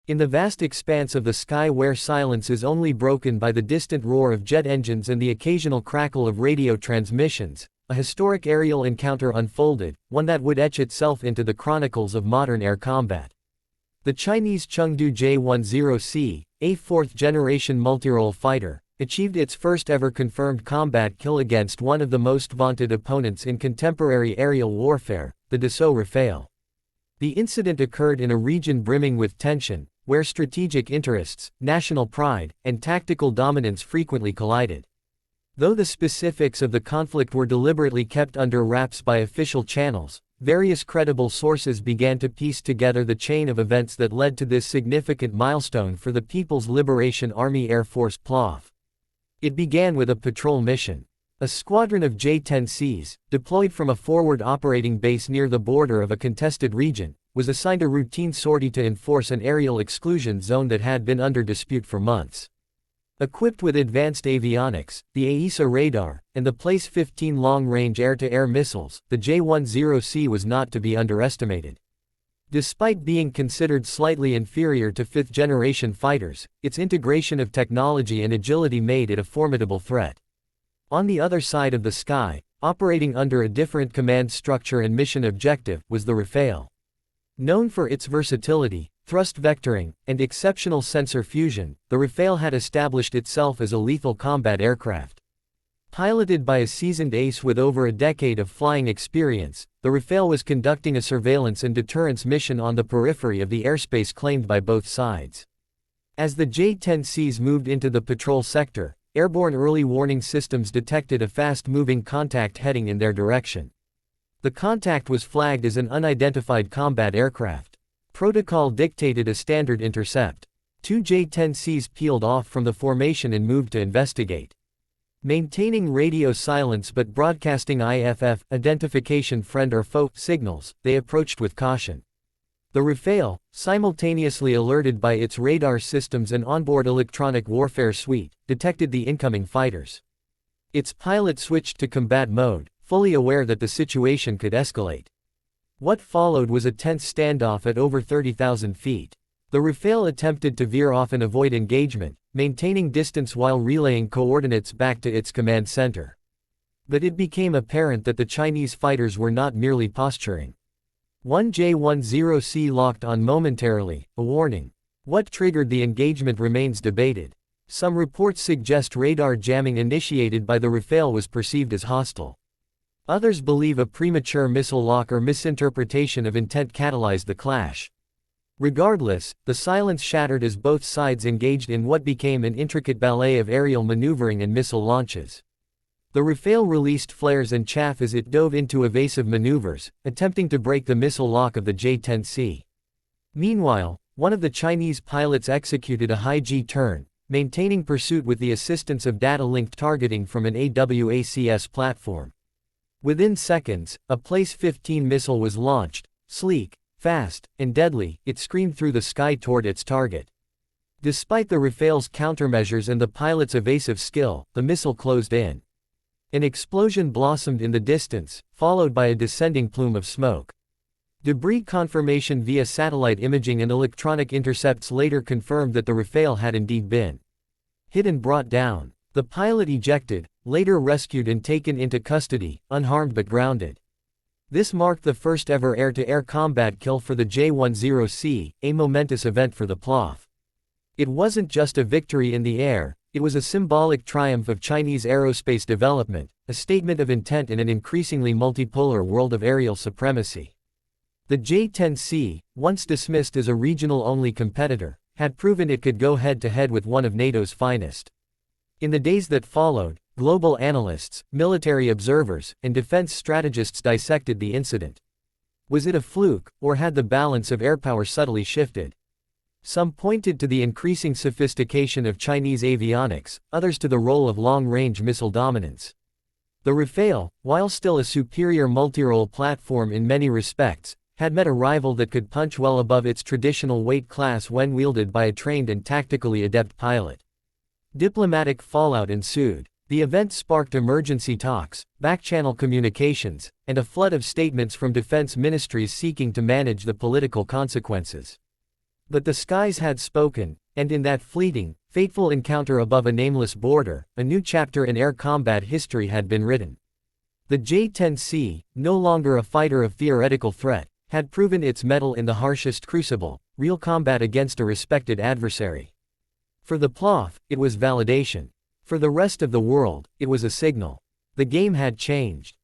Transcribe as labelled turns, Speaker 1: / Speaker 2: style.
Speaker 1: In the vast expanse of the sky where silence is only broken by the distant roar of jet engines and the occasional crackle of radio transmissions, a historic aerial encounter unfolded, one that would etch itself into the chronicles of modern air combat. The Chinese Chengdu J10C, a fourth-generation multirole fighter, achieved its first-ever confirmed combat kill against one of the most vaunted opponents in contemporary aerial warfare, the Dassault Rafale. The incident occurred in a region brimming with tension, where strategic interests, national pride, and tactical dominance frequently collided. Though the specifics of the conflict were deliberately kept under wraps by official channels, various credible sources began to piece together the chain of events that led to this significant milestone for the People's Liberation Army Air Force (PLAF). It began with a patrol mission. A squadron of J-10Cs, deployed from a forward operating base near the border of a contested region, was assigned a routine sortie to enforce an aerial exclusion zone that had been under dispute for months. Equipped with advanced avionics, the AESA radar, and the Place 15 long-range air-to-air missiles, the J10C was not to be underestimated. Despite being considered slightly inferior to fifth-generation fighters, its integration of technology and agility made it a formidable threat. On the other side of the sky, operating under a different command structure and mission objective, was the Rafale. Known for its versatility, thrust vectoring, and exceptional sensor fusion, the Rafale had established itself as a lethal combat aircraft. Piloted by a seasoned ace with over a decade of flying experience, the Rafale was conducting a surveillance and deterrence mission on the periphery of the airspace claimed by both sides. As the J-10Cs moved into the patrol sector, airborne early warning systems detected a fast-moving contact heading in their direction. The contact was flagged as an unidentified combat aircraft. Protocol dictated a standard intercept. Two J-10Cs peeled off from the formation and moved to investigate. Maintaining radio silence but broadcasting IFF identification friend or foe signals, they approached with caution. The Rafale, simultaneously alerted by its radar systems and onboard electronic warfare suite, detected the incoming fighters. Its pilot switched to combat mode, fully aware that the situation could escalate. What followed was a tense standoff at over 30,000 feet. The Rafale attempted to veer off and avoid engagement, maintaining distance while relaying coordinates back to its command center. But it became apparent that the Chinese fighters were not merely posturing. One J-10C locked on momentarily, a warning. What triggered the engagement remains debated. Some reports suggest radar jamming initiated by the Rafale was perceived as hostile. Others believe a premature missile lock or misinterpretation of intent catalyzed the clash. Regardless, the silence shattered as both sides engaged in what became an intricate ballet of aerial maneuvering and missile launches. The Rafale released flares and chaff as it dove into evasive maneuvers, attempting to break the missile lock of the J-10C. Meanwhile, one of the Chinese pilots executed a high G-turn, maintaining pursuit with the assistance of data-linked targeting from an AWACS platform. Within seconds, a Place 15 missile was launched. Sleek, fast, and deadly, it screamed through the sky toward its target. Despite the Rafale's countermeasures and the pilot's evasive skill, the missile closed in. An explosion blossomed in the distance, followed by a descending plume of smoke. Debris confirmation via satellite imaging and electronic intercepts later confirmed that the Rafale had indeed been hit and brought down. The pilot ejected, later rescued and taken into custody, unharmed but grounded. This marked the first ever air-to-air combat kill for the J-10C, a momentous event for the PLAF. It wasn't just a victory in the air, it was a symbolic triumph of Chinese aerospace development, a statement of intent in an increasingly multipolar world of aerial supremacy. The J-10C, once dismissed as a regional-only competitor, had proven it could go head-to-head with one of NATO's finest. In the days that followed, global analysts, military observers, and defense strategists dissected the incident. Was it a fluke, or had the balance of airpower subtly shifted? Some pointed to the increasing sophistication of Chinese avionics, others to the role of long-range missile dominance. The Rafale, while still a superior multirole platform in many respects, had met a rival that could punch well above its traditional weight class when wielded by a trained and tactically adept pilot. Diplomatic fallout ensued. The event sparked emergency talks, back-channel communications, and a flood of statements from defense ministries seeking to manage the political consequences. But the skies had spoken, and in that fleeting, fateful encounter above a nameless border, a new chapter in air combat history had been written. The J-10C, no longer a fighter of theoretical threat, had proven its mettle in the harshest crucible, real combat against a respected adversary. For the PLOF, it was validation. For the rest of the world, it was a signal. The game had changed.